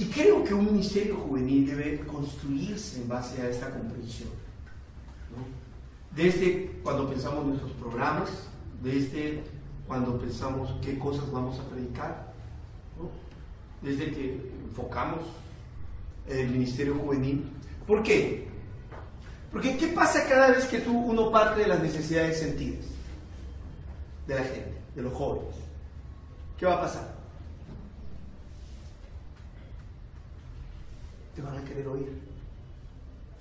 Y creo que un ministerio juvenil debe construirse en base a esta comprensión, ¿no? Desde cuando pensamos nuestros programas, desde cuando pensamos qué cosas vamos a predicar, ¿no? Desde que enfocamos el ministerio juvenil. ¿Por qué? Porque ¿qué pasa cada vez que uno parte de las necesidades sentidas de la gente, de los jóvenes? ¿Qué va a pasar? Te van a querer oír,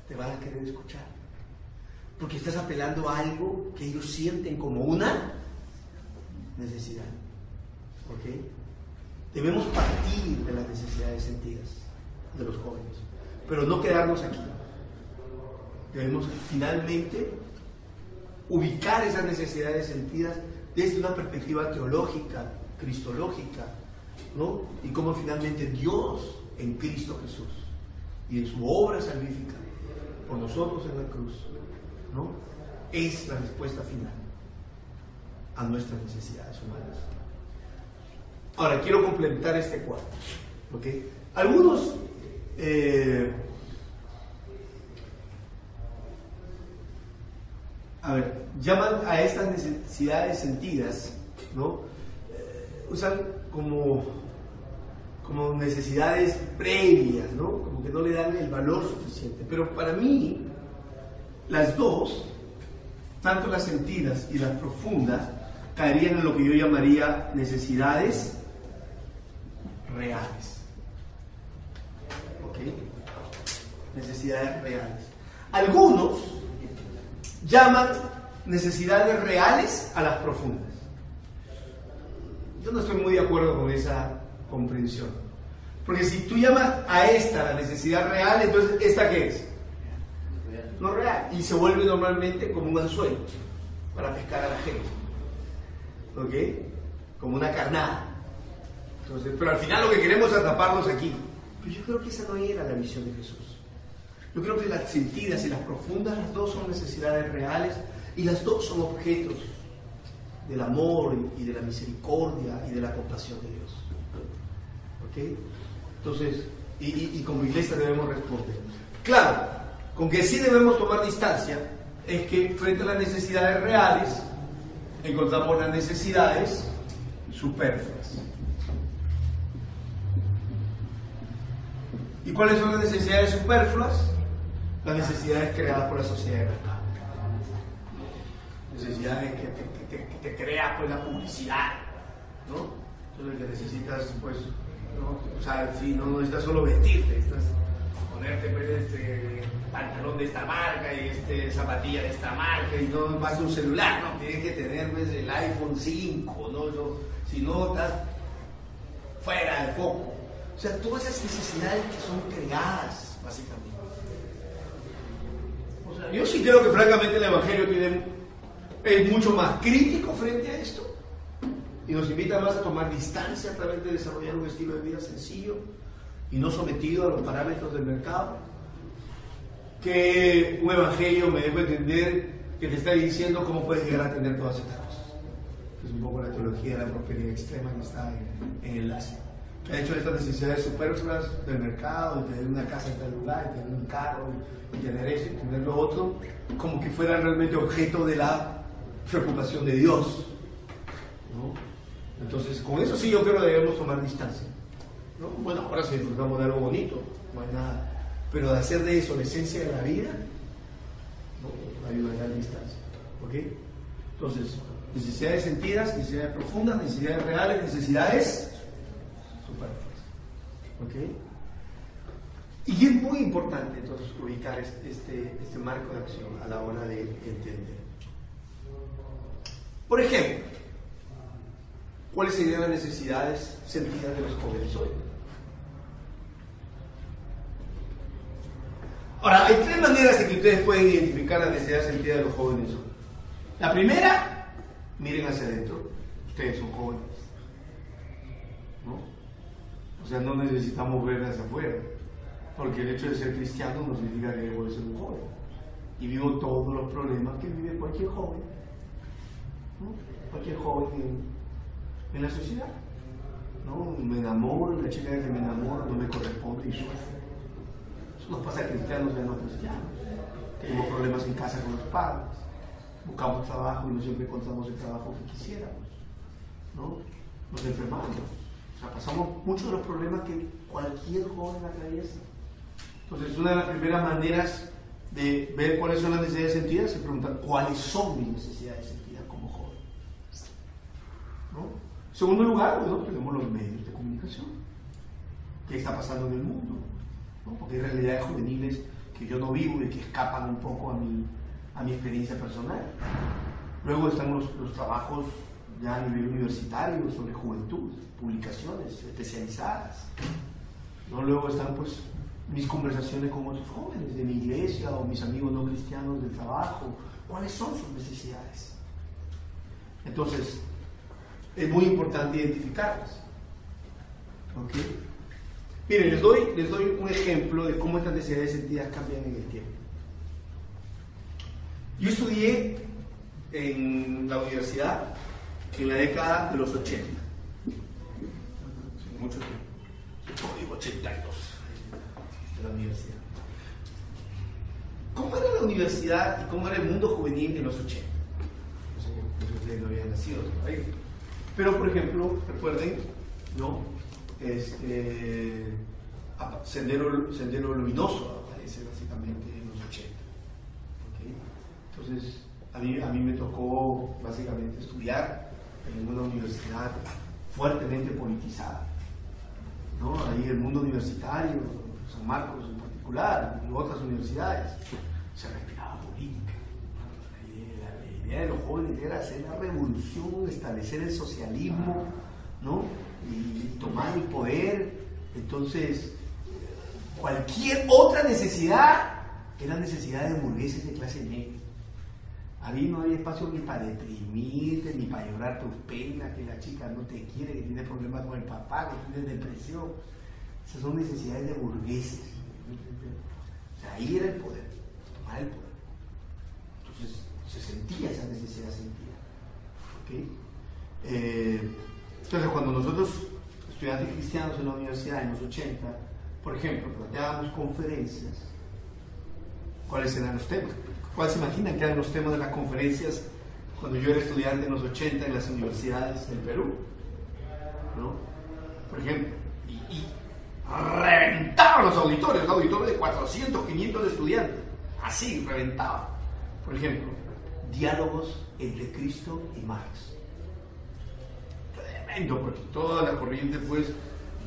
te van a querer escuchar, porque estás apelando a algo que ellos sienten como una necesidad. ¿Ok? Debemos partir de las necesidades sentidas de los jóvenes, pero no quedarnos aquí. Debemos finalmente ubicar esas necesidades sentidas desde una perspectiva teológica, cristológica, ¿no? Y cómo finalmente Dios en Cristo Jesús y en su obra salvífica por nosotros en la cruz, ¿no? Es la respuesta final a nuestras necesidades humanas. Ahora, quiero complementar este cuadro, ¿ok? Algunos llaman a estas necesidades sentidas, ¿no? Usan como necesidades previas, ¿no? Como que no le dan el valor suficiente. Pero para mí, las dos, tanto las sentidas y las profundas, caerían en lo que yo llamaría necesidades reales. ¿Ok? Necesidades reales. Algunos llaman necesidades reales a las profundas. Yo no estoy muy de acuerdo con esa comprensión. Porque si tú llamas a esta la necesidad real, entonces ¿esta qué es? No real. Y se vuelve normalmente como un anzuelo para pescar a la gente. ¿Ok? Como una carnada. Entonces, pero al final lo que queremos es atraparlos aquí. Pero yo creo que esa no era la visión de Jesús. Yo creo que las sentidas y las profundas, las dos son necesidades reales y las dos son objetos del amor y de la misericordia y de la compasión de Dios. ¿Ok? Entonces, y como iglesia debemos responder. Claro, con que sí debemos tomar distancia es que frente a las necesidades reales encontramos las necesidades superfluas. ¿Y cuáles son las necesidades superfluas? Las necesidades creadas por la sociedad de mercado. Necesidades que te crea pues la publicidad, ¿no? Entonces que necesitas pues, ¿no? O sea, si no necesitas solo vestirte, necesitas ponerte pues, pantalón de esta marca y zapatilla de esta marca y no más un celular, ¿no? Tienes que tener pues, el iPhone 5, ¿no? Eso, si no estás fuera de foco. O sea, todas esas necesidades que son creadas básicamente. O sea, yo sí creo que francamente el Evangelio es mucho más crítico frente a esto y nos invita más a tomar distancia a través de desarrollar un estilo de vida sencillo y no sometido a los parámetros del mercado, que un Evangelio me debo entender que te está diciendo cómo puedes llegar a tener todas estas cosas. Es un poco la teología de la prosperidad extrema que está en el Asia. Que ha hecho estas necesidades superfluas del mercado, de tener una casa en tal lugar, de tener un carro, y tener eso y tener lo otro, como que fuera realmente objeto de la preocupación de Dios, ¿no? Entonces, con eso sí yo creo que debemos tomar distancia, ¿no? Bueno, ahora si disfrutamos de algo bonito, no hay nada, pero de hacer de eso la esencia de la vida, ¿no? Hay una gran distancia, ¿ok? Entonces, necesidades sentidas, necesidades profundas, necesidades reales, necesidades superfluas, ¿ok? Y es muy importante entonces ubicar este marco de acción a la hora de entender. Por ejemplo, ¿cuáles serían las necesidades sentidas de los jóvenes hoy? Ahora, hay tres maneras en que ustedes pueden identificar las necesidades sentidas de los jóvenes hoy. La primera, miren hacia adentro. Ustedes son jóvenes, ¿no? O sea, no necesitamos ver hacia afuera, porque el hecho de ser cristiano no significa que debo de ser un joven. Y vivo todos los problemas que vive cualquier joven, ¿no? Cualquier joven en la sociedad, ¿no? ¿no? Me enamoro y la chica que me enamora no me corresponde y sufro. Eso nos pasa a cristianos y a no cristianos. Tenemos problemas en casa con los padres, buscamos trabajo y no siempre encontramos el trabajo que quisiéramos, ¿no? Nos enfermamos, o sea, pasamos muchos de los problemas que cualquier joven atraviesa. Entonces, una de las primeras maneras de ver cuáles son las necesidades sentidas es preguntar cuáles son mis necesidades sentidas como joven, ¿no? En segundo lugar, bueno, tenemos los medios de comunicación. ¿Qué está pasando en el mundo? ¿No? Porque hay realidades juveniles que yo no vivo y que escapan un poco a mi experiencia personal. Luego están los trabajos ya a nivel universitario sobre juventud, publicaciones especializadas, ¿no? Luego están pues mis conversaciones con otros jóvenes de mi iglesia o mis amigos no cristianos del trabajo. ¿Cuáles son sus necesidades? Entonces, es muy importante identificarlas. ¿Ok? Miren, les doy un ejemplo de cómo estas necesidades sentidas cambian en el tiempo. Yo estudié en la universidad en la década de los 80. Mucho tiempo. Código 82 de la universidad. ¿Cómo era la universidad y cómo era el mundo juvenil en los 80? No sé si ustedes no habían nacido todavía. Pero, por ejemplo, recuerden, ¿no? Sendero Luminoso aparece básicamente en los 80. ¿Okay? Entonces, a mí me tocó básicamente estudiar en una universidad fuertemente politizada, ¿no? Ahí el mundo universitario, San Marcos en particular, y otras universidades, se respiraba política. La idea de los jóvenes era hacer la revolución, establecer el socialismo, ¿no? Y tomar el poder. Entonces, cualquier otra necesidad era necesidad de burgueses de clase media. Ahí no había espacio ni para deprimirte, ni para llorar tus penas, que la chica no te quiere, que tienes problemas con el papá, que tienes depresión. Esas son necesidades de burgueses. O sea, ahí era el poder, tomar el poder. Entonces, se sentía esa necesidad sentida. ¿Okay? Entonces, cuando nosotros, estudiantes cristianos en la universidad en los 80, por ejemplo, planteábamos conferencias, ¿cuáles eran los temas? ¿Cuáles se imaginan que eran los temas de las conferencias cuando yo era estudiante en los 80 en las universidades del Perú? ¿No? Por ejemplo, y reventaban los auditorios de 400, 500 estudiantes, así, reventaban. Por ejemplo, diálogos entre Cristo y Marx. Tremendo, porque toda la corriente, pues,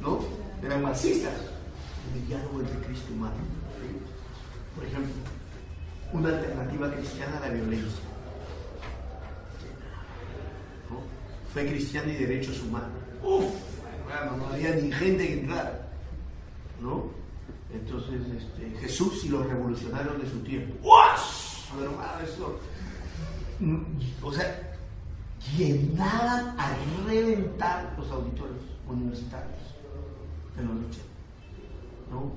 ¿no? Eran marxistas. El diálogo entre Cristo y Marx. ¿Sí? Por ejemplo, una alternativa cristiana a la violencia. ¿No? Fe cristiana y derechos humanos. Uf, bueno, no había ni gente que entrara, ¿no? Entonces, Jesús y los revolucionarios de su tiempo. ¡Uah! Hermano, esto, o sea, llenaban a reventar los auditorios universitarios en los 80, ¿no?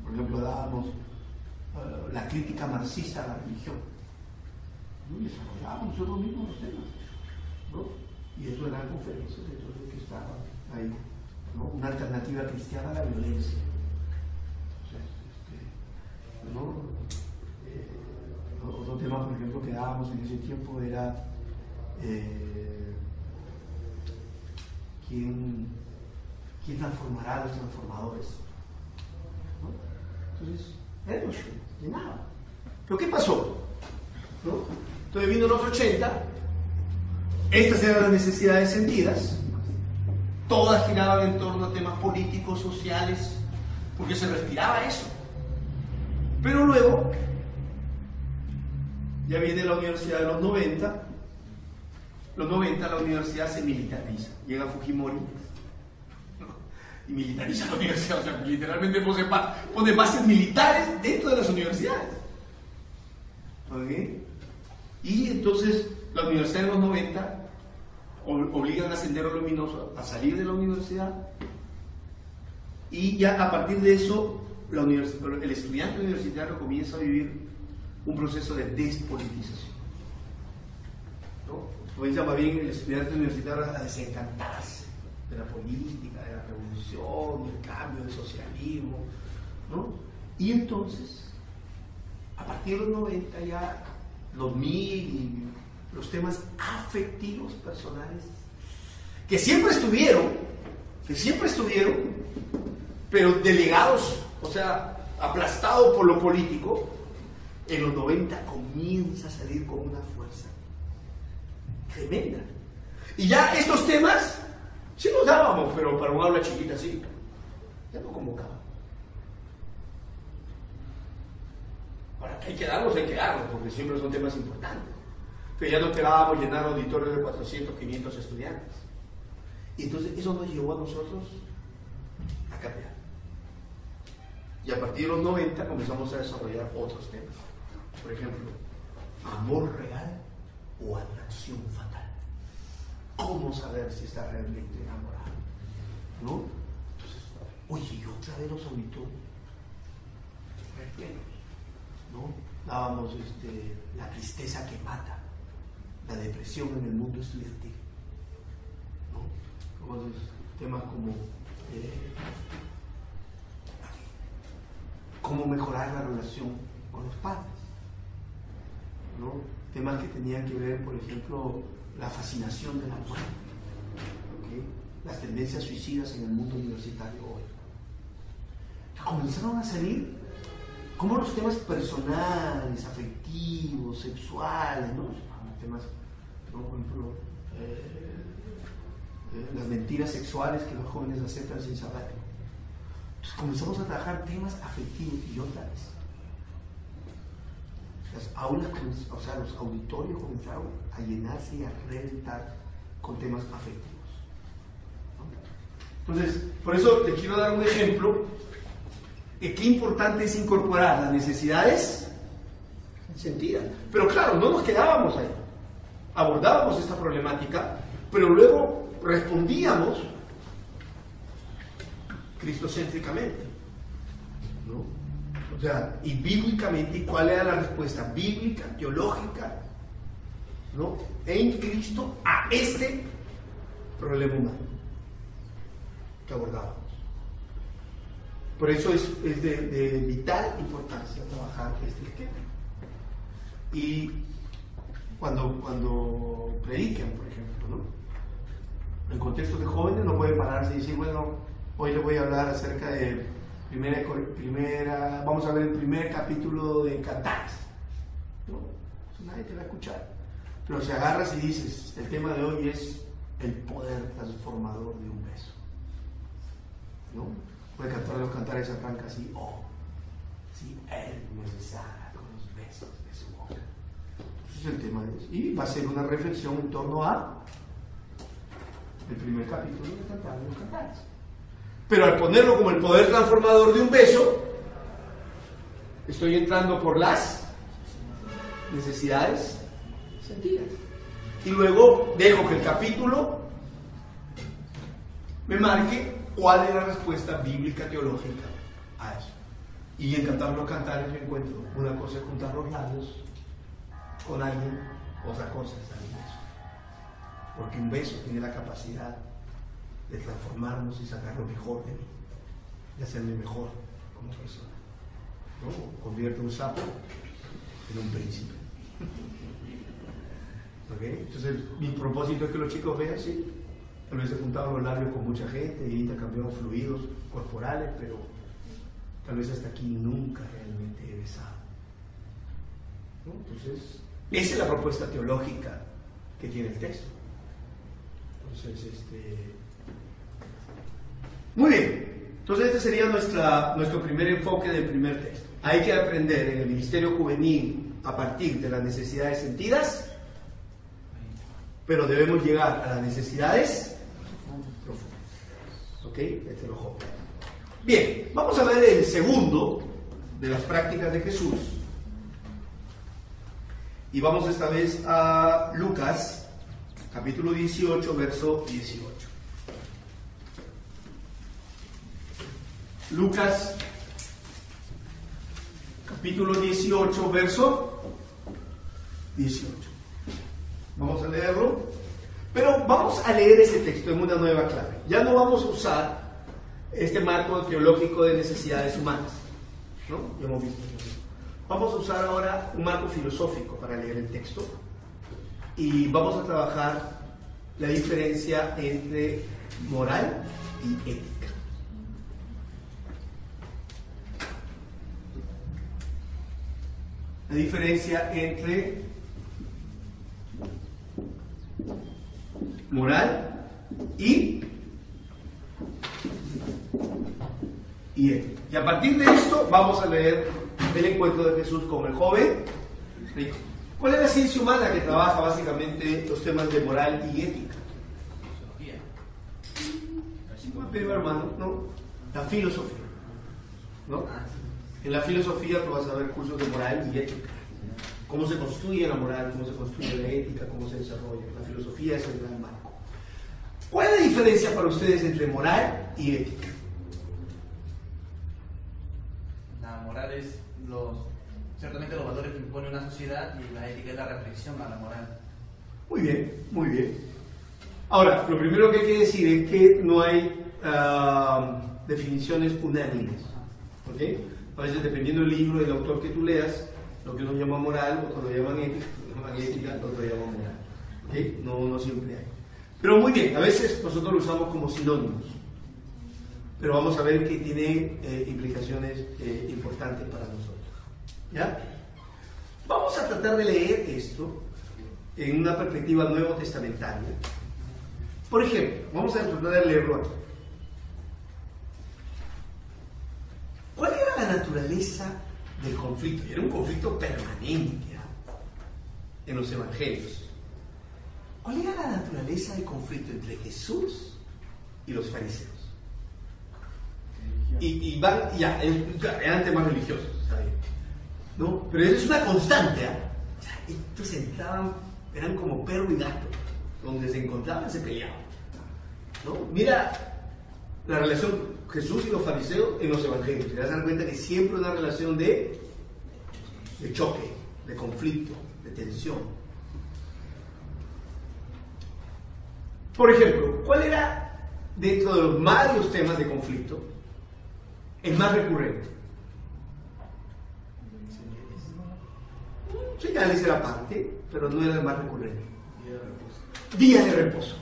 Por ejemplo, dábamos la crítica marxista a la religión, ¿no? Y desarrollábamos nosotros mismos los temas, ¿no? Y eso eran conferencias de todos los que estaban ahí, ¿no? Una alternativa cristiana a la violencia. O sea, ¿no? Otro tema, por ejemplo, que dábamos en ese tiempo era ¿quién transformará a los transformadores? ¿No? Entonces, ellos llenaban. ¿Pero qué pasó? ¿No? Entonces vino los 80, estas eran las necesidades sentidas, todas giraban en torno a temas políticos, sociales, porque se respiraba eso. Pero luego, ya viene la universidad de los 90, la universidad se militariza, llega Fujimori, ¿no? Y militariza la universidad, o sea, literalmente pone bases militares dentro de las universidades. ¿Okay? Y entonces la universidad de los 90 obligan a Sendero Luminoso a salir de la universidad, y ya a partir de eso el estudiante universitario comienza a vivir un proceso de despolitización, ¿no? Comienza más bien el estudiante universitario a desencantarse, de la política, de la revolución, del cambio, del socialismo, ¿no? Y entonces, a partir de los 90 ya, los 2000 y los temas afectivos personales, que siempre estuvieron, pero delegados, o sea, aplastados por lo político, en los 90 comienza a salir con una fuerza tremenda. Y ya estos temas, sí los dábamos, pero para un aula chiquita sí, ya no convocaba. Ahora, hay que darlos, porque siempre son temas importantes. Pero ya no quedábamos llenar auditorios de 400, 500 estudiantes. Y entonces eso nos llevó a nosotros a cambiar. Y a partir de los 90 comenzamos a desarrollar otros temas. Por ejemplo, amor real o atracción fatal. ¿Cómo saber si está realmente enamorado? ¿No? Entonces, oye, y otra vez los auditorios replenos, ¿no? Dábamos la tristeza que mata, la depresión en el mundo estudiantil, ¿no? Entonces, temas como cómo mejorar la relación con los padres, ¿no? Temas que tenían que ver, por ejemplo, la fascinación de la muerte, ¿okay? Las tendencias suicidas en el mundo universitario hoy. Comenzaron a salir como los temas personales, afectivos, sexuales, ¿no? Temas, ¿no? Por ejemplo, las mentiras sexuales que los jóvenes aceptan sin saberlo. Entonces comenzamos a trabajar temas afectivos y otra vez. Las aulas, o sea, los auditorios comenzaron a llenarse y a reventar con temas afectivos, ¿no? Entonces, por eso te quiero dar un ejemplo de qué importante es incorporar las necesidades sentidas. Pero claro, no nos quedábamos ahí. Abordábamos esta problemática, pero luego respondíamos cristocéntricamente, ¿no? O sea, y bíblicamente, ¿cuál era la respuesta bíblica, teológica, ¿no? En Cristo a este problema humano que abordábamos? Por eso es de vital importancia trabajar este esquema. Y cuando predican, por ejemplo, ¿no? En contextos de jóvenes no pueden pararse y decir, bueno, hoy les voy a hablar acerca de vamos a ver el primer capítulo de Cantares, ¿no? Pues nadie te va a escuchar. Pero si agarras y dices, el tema de hoy es el poder transformador de un beso, ¿no? Puede cantar los Cantares arranca así, oh, si él me besara con los besos de su boca. Ese es el tema de eso. Y va a ser una reflexión en torno a el primer capítulo de Cantares de los Cantares. Pero al ponerlo como el poder transformador de un beso, estoy entrando por las necesidades sentidas. Y luego dejo que el capítulo me marque cuál es la respuesta bíblica teológica a eso. Y en Cantar los Cantares yo encuentro una cosa es juntar los labios con alguien, otra cosa es dar un beso. Porque un beso tiene la capacidad de transformarnos y sacar lo mejor de mí, de hacerme mejor como persona, ¿no? Convierte un sapo en un príncipe. ¿Okay? Entonces mi propósito es que los chicos vean, sí, tal vez he juntado los labios con mucha gente y intercambiado fluidos corporales, pero tal vez hasta aquí nunca realmente he besado, ¿no? Entonces esa es la propuesta teológica que tiene el texto. Entonces muy bien, entonces este sería nuestro primer enfoque del primer texto. Hay que aprender en el ministerio juvenil a partir de las necesidades sentidas, pero debemos llegar a las necesidades profundas. ¿Ok? Este lo joven. Bien, vamos a ver el segundo de las prácticas de Jesús. Y vamos esta vez a Lucas, capítulo 18, verso 18. Lucas, capítulo 18, verso 18. Vamos a leerlo. Pero vamos a leer ese texto en una nueva clave. Ya no vamos a usar este marco teológico de necesidades humanas, ¿no? Ya hemos visto. Vamos a usar ahora un marco filosófico para leer el texto y vamos a trabajar la diferencia entre moral y ética. La diferencia entre moral y ética. Y a partir de esto vamos a leer el encuentro de Jesús con el joven rico. ¿Cuál es la ciencia humana que trabaja básicamente los temas de moral y ética? Pero hermano, ¿no? La filosofía, ¿no? En la filosofía tú vas a ver cursos de moral y ética. Cómo se construye la moral, cómo se construye la ética, cómo se desarrolla. La filosofía es el gran marco. ¿Cuál es la diferencia para ustedes entre moral y ética? La moral es ciertamente los valores que impone una sociedad y la ética es la reflexión a la moral. Muy bien, muy bien. Ahora, lo primero que hay que decir es que no hay definiciones unánimes. ¿Ok? A veces, dependiendo del libro, del autor que tú leas, lo que uno llama moral, otros lo llaman ética, otros lo llaman moral. ¿Ok? No siempre hay. Pero muy bien, a veces nosotros lo usamos como sinónimos. Pero vamos a ver que tiene implicaciones importantes para nosotros. ¿Ya? Vamos a tratar de leer esto en una perspectiva nuevo testamentaria. Por ejemplo, vamos a tratar de leerlo aquí. ¿Cuál era la naturaleza del conflicto? Era un conflicto permanente en los evangelios. ¿Cuál era la naturaleza del conflicto entre Jesús y los fariseos? Eran temas religiosos, ¿sabes? ¿No? Pero eso es una constante, ¿eh? O sea, estos entraban, eran como perro y gato, donde se encontraban se peleaban, ¿no? Mira la relación Jesús y los fariseos en los evangelios. Te vas a dar cuenta que siempre una relación de choque, de conflicto, de tensión. Por ejemplo, ¿cuál era, dentro de los varios temas de conflicto, el más recurrente? Señales era parte, pero no era el más recurrente. Día de reposo.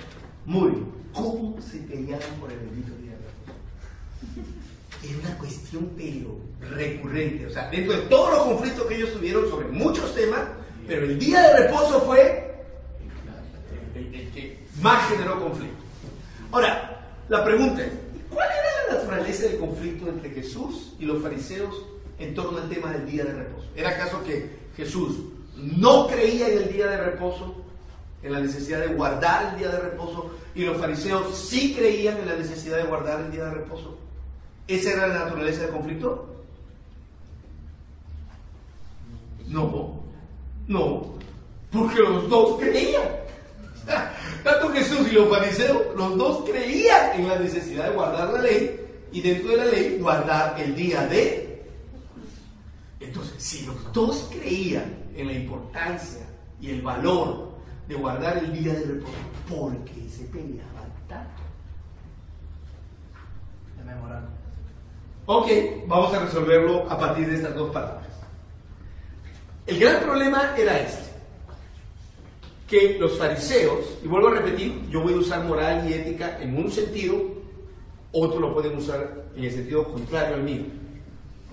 Muy bien. ¿Cómo se peleaban por el bendito día de reposo? Era una cuestión pero recurrente. O sea, dentro de todos los conflictos que ellos tuvieron sobre muchos temas, pero el día de reposo fue el que más generó conflicto. Ahora, la pregunta es, ¿cuál era la naturaleza del conflicto entre Jesús y los fariseos en torno al tema del día de reposo? ¿Era acaso que Jesús no creía en el día de reposo, en la necesidad de guardar el día de reposo, y los fariseos sí creían en la necesidad de guardar el día de reposo? ¿Esa era la naturaleza del conflicto? No, porque los dos creían. Tanto Jesús y los fariseos, los dos creían en la necesidad de guardar la ley, y dentro de la ley guardar el día de... Entonces, si los dos creían en la importancia y el valor de guardar el día de reposo, ¿por qué se peleaban tanto? Tema moral. Ok, vamos a resolverlo a partir de estas dos palabras. El gran problema era este, que los fariseos, y vuelvo a repetir, yo voy a usar moral y ética en un sentido, otros lo pueden usar en el sentido contrario al mío.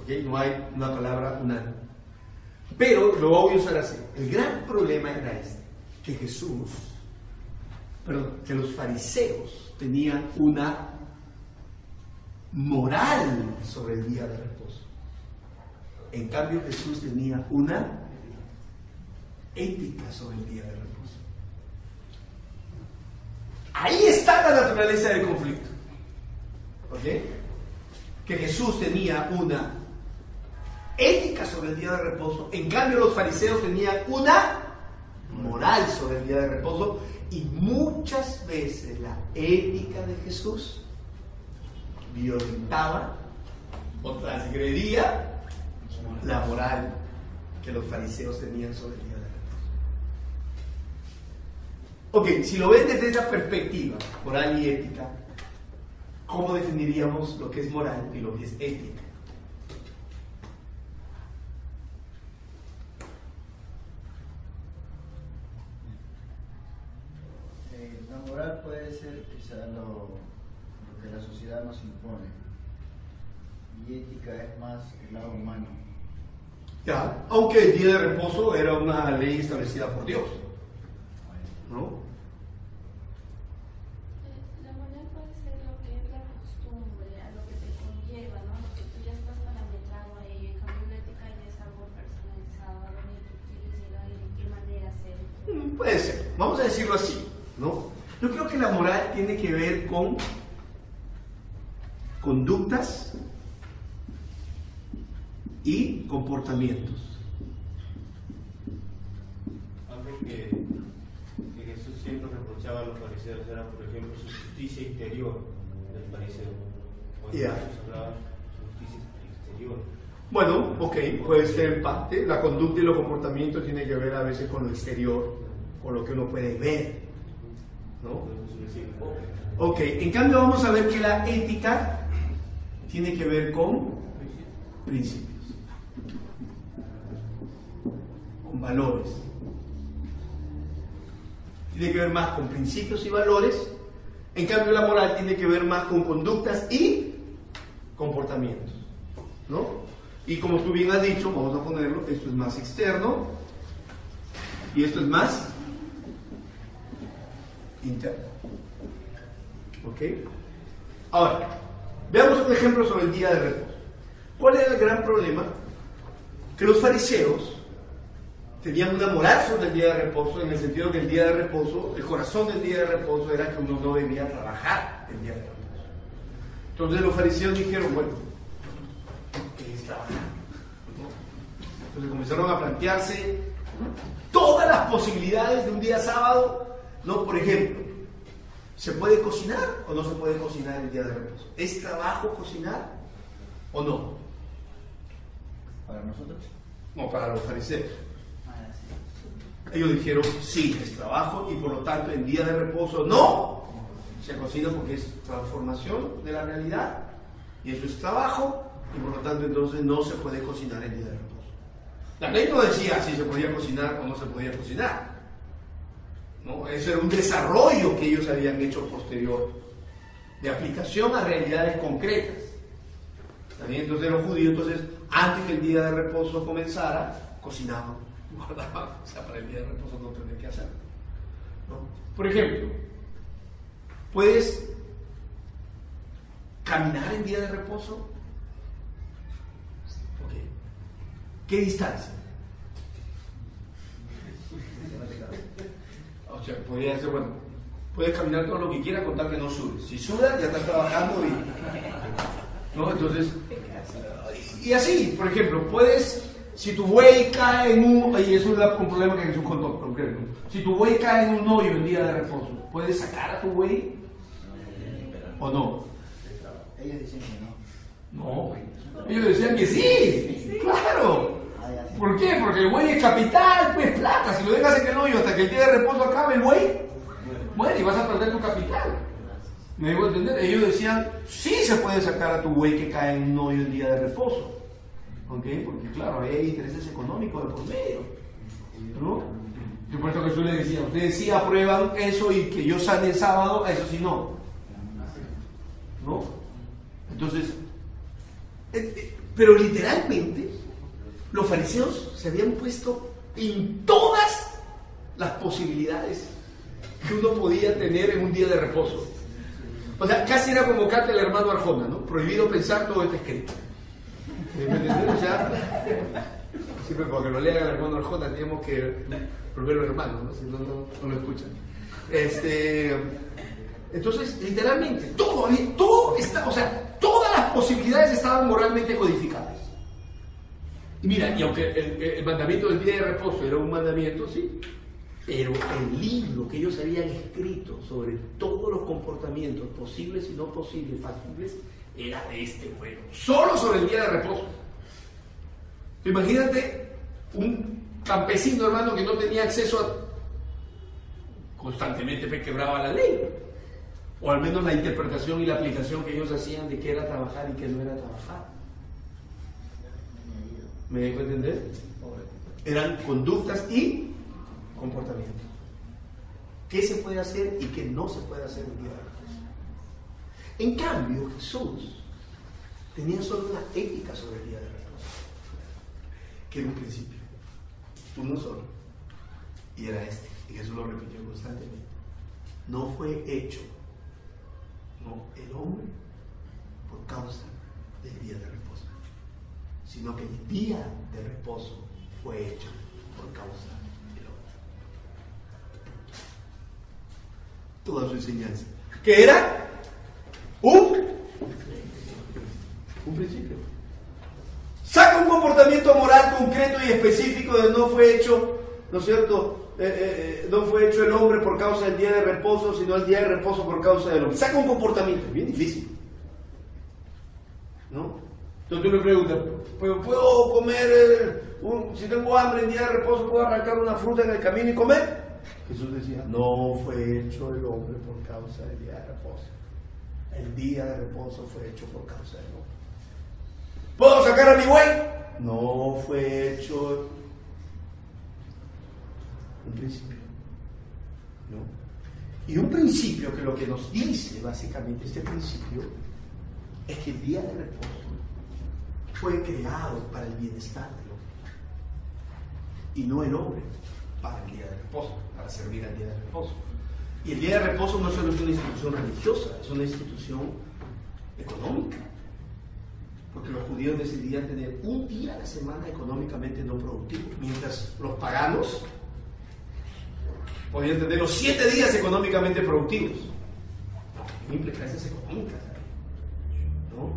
¿Okay? No hay una palabra unánime. Pero lo voy a usar así. El gran problema era este, que los fariseos tenían una moral sobre el día de reposo. En cambio, Jesús tenía una ética sobre el día de reposo. Ahí está la naturaleza del conflicto. ¿Ok? Que Jesús tenía una ética sobre el día de reposo, en cambio los fariseos tenían una moral sobre el día de reposo, y muchas veces la ética de Jesús violentaba o transgredía la moral que los fariseos tenían sobre el día de reposo. Ok, si lo ven desde esa perspectiva, moral y ética, ¿cómo definiríamos lo que es moral y lo que es ética? La moral puede ser quizá lo que la sociedad nos impone, y ética es más el lado humano. Ya, aunque el día de reposo era una ley establecida por Dios, ¿no? La moral puede ser lo que es la costumbre, a lo que te conlleva, ¿no? Lo que tú ya estás parametrado ahí. En cambio, la ética ya es algo personalizado, donde tú quieres llegar y de qué manera hacerlo. Puede ser, vamos a decirlo así, ¿no? Yo creo que la moral tiene que ver con conductas y comportamientos. Algo que Jesús siempre reprochaba a los fariseos era, por ejemplo, su justicia interior del fariseo. Cuando Jesús hablaba de su justicia exterior. Bueno, ok, puede ser en parte. La conducta y los comportamientos tienen que ver a veces con lo exterior, con lo que uno puede ver, ¿no? Ok, en cambio vamos a ver que la ética tiene que ver con principios, con valores. Tiene que ver más con principios y valores. En cambio la moral tiene que ver más con conductas y comportamientos, ¿no? Y como tú bien has dicho, vamos a ponerlo, esto es más externo y esto es más interno. ¿Ok? Ahora, veamos un ejemplo sobre el día de reposo. ¿Cuál era el gran problema? Que los fariseos tenían una moral sobre el día de reposo, en el sentido que el día de reposo, el corazón del día de reposo era que uno no debía trabajar el día de reposo. Entonces los fariseos dijeron, bueno, ¿qué es trabajar? ¿No? Entonces comenzaron a plantearse todas las posibilidades de un día sábado, ¿no? Por ejemplo, ¿se puede cocinar o no se puede cocinar el día de reposo? ¿Es trabajo cocinar o no? ¿Para nosotros? No, para los fariseos. Ellos dijeron, sí, es trabajo y por lo tanto en día de reposo no se cocina porque es transformación de la realidad y eso es trabajo y por lo tanto entonces no se puede cocinar el día de reposo. La ley no decía si se podía cocinar o no se podía cocinar, ¿no? Eso era un desarrollo que ellos habían hecho posterior de aplicación a realidades concretas. También entonces los judíos, entonces, antes que el día de reposo comenzara, cocinaban, guardaban, o sea, para el día de reposo no tener que hacerlo, ¿no? Por ejemplo, ¿puedes caminar en día de reposo? Ok. ¿Qué distancia? O sea, podría ser, bueno, puedes caminar todo lo que quieras con tal que no sudes. Si sudas, ya estás trabajando y... ¿no? Entonces, y así, por ejemplo, puedes, si tu buey cae en un, y eso es un problema que Jesús contó, por ejemplo, si tu buey cae en un hoyo en día de reposo, ¿puedes sacar a tu buey o no? Ellos dicen que no. No, ellos decían que sí, claro. ¿Por qué? Porque el buey es capital, pues plata, si lo dejas en el hoyo hasta que el día de reposo acabe el buey, muere y vas a perder tu capital. ¿Me debo entender? Ellos decían, sí se puede sacar a tu buey que cae en un hoyo el día de reposo. ¿Ok? Porque claro, hay intereses económicos de por medio, ¿no? Y por eso Jesús le decía, ustedes sí aprueban eso y que yo sane el sábado, a eso sí no. ¿No? Entonces, pero literalmente, los fariseos se habían puesto en todas las posibilidades que uno podía tener en un día de reposo. O sea, casi era como canta el hermano Arjona, ¿no? Prohibido pensar, todo está escrito. ¿Me entiendes? O sea, siempre porque lo lean al hermano Arjona tenemos que prohibir a los hermanos, ¿no? Si no lo escuchan. Entonces, literalmente, todo está, o sea, todas las posibilidades estaban moralmente codificadas. Y mira, y aunque el mandamiento del día de reposo era un mandamiento, sí, pero el libro que ellos habían escrito sobre todos los comportamientos posibles y no posibles, factibles, era de este pueblo, solo sobre el día de reposo. Imagínate un campesino, hermano, que no tenía acceso a constantemente quebraba la ley, o al menos la interpretación y la aplicación que ellos hacían de qué era trabajar y qué no era trabajar. ¿Me dejo entender? Eran conductas y comportamientos. ¿Qué se puede hacer y qué no se puede hacer el día de reposo? En cambio, Jesús tenía solo una ética sobre el día de reposo, que era un principio, uno solo, y era este, y Jesús lo repitió constantemente. No fue hecho, no, el hombre por causa del día de reposo, sino que el día de reposo fue hecho por causa del hombre. Toda su enseñanza, que era un principio. Saca un comportamiento moral concreto y específico de no fue hecho, ¿no es cierto? No fue hecho el hombre por causa del día de reposo, sino el día de reposo por causa del hombre. Saca un comportamiento, bien difícil, ¿no? Entonces tú me preguntas, ¿puedo comer, si tengo hambre en día de reposo, puedo arrancar una fruta en el camino y comer? Jesús decía, no fue hecho el hombre por causa del día de reposo. El día de reposo fue hecho por causa del hombre. ¿Puedo sacar a mi buey? No fue hecho un principio, ¿no? Y un principio que lo que nos dice básicamente este principio es que el día de reposo fue creado para el bienestar del hombre y no el hombre para el día de reposo, para servir al día de reposo. Y el día de reposo no solo es una institución religiosa, es una institución económica, porque los judíos decidían tener un día a la semana económicamente no productivo, mientras los paganos podían tener los 7 días económicamente productivos. Implicancias económicas, ¿no?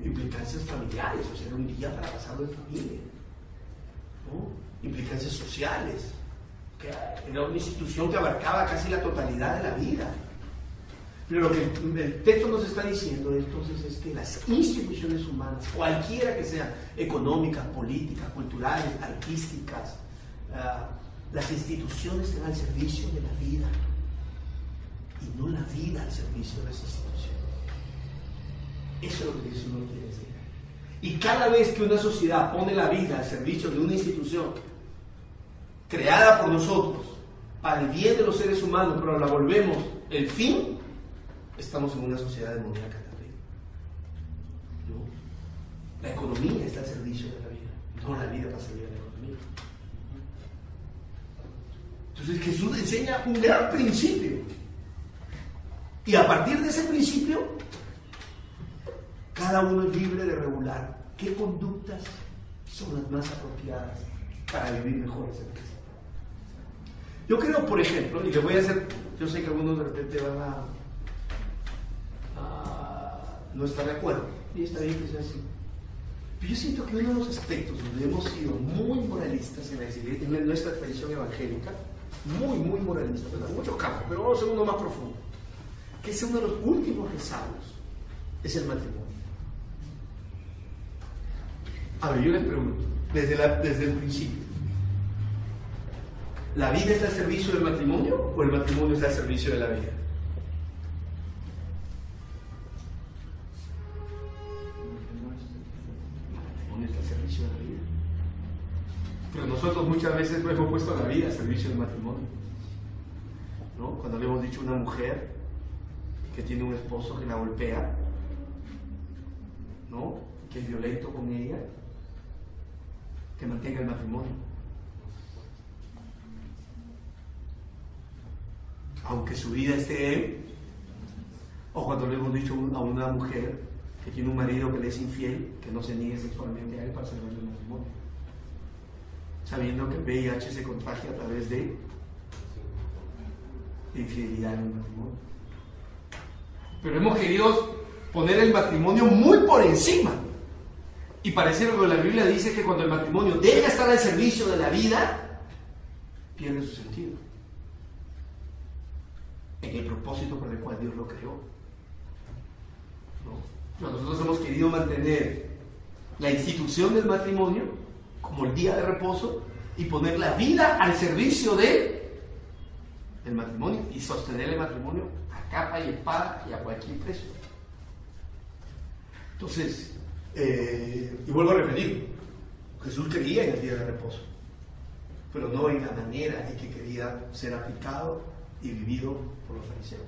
Implicancias familiares, o sea, era un día para pasarlo en familia, ¿no? Implicancias sociales, que era una institución que abarcaba casi la totalidad de la vida. Pero lo que el texto nos está diciendo entonces es que las instituciones humanas, cualquiera que sean, económicas, políticas, culturales, artísticas, las instituciones están al servicio de la vida y no la vida al servicio de las instituciones. Eso es lo que Jesús nos quiere decir. Y cada vez que una sociedad pone la vida al servicio de una institución creada por nosotros para el bien de los seres humanos, pero la volvemos el fin, estamos en una sociedad demoníaca también, ¿no? La economía está al servicio de la vida, no la vida para servir a la economía. Entonces Jesús enseña un gran principio, y a partir de ese principio cada uno es libre de regular qué conductas son las más apropiadas para vivir mejor ese principio. Yo creo, por ejemplo, y les voy a hacer, yo sé que algunos de repente van a no estar de acuerdo, y está bien que sea así, pero yo siento que uno de los aspectos donde hemos sido muy moralistas en nuestra tradición evangélica, muy moralistas, en muchos casos, pero vamos a uno más profundo, que es uno de los últimos rezagos, es el matrimonio. A ver, yo les pregunto, desde el principio, ¿la vida está al servicio del matrimonio o el matrimonio está al servicio de la vida? El matrimonio está al servicio de la vida. Pero nosotros muchas veces no hemos puesto la vida al servicio del matrimonio, ¿no? Cuando le hemos dicho a una mujer que tiene un esposo que la golpea, ¿no? Que es violento con ella, que mantenga el matrimonio. Aunque su vida esté él, o cuando le hemos dicho a una mujer que tiene un marido que le es infiel, que no se niegue sexualmente a él para salvarle el matrimonio, sabiendo que el VIH se contagia a través de infidelidad en el matrimonio. Pero hemos querido poner el matrimonio muy por encima, y parece que la Biblia dice que cuando el matrimonio deja de estar al servicio de la vida, pierde su sentido en el propósito por el cual Dios lo creó, ¿no? Nosotros hemos querido mantener la institución del matrimonio como el día de reposo y poner la vida al servicio de el matrimonio y sostener el matrimonio a capa y espada y a cualquier precio. Entonces, y vuelvo a repetir, Jesús creía en el día de reposo, pero no en la manera en que quería ser aplicado y vivido por los fariseos.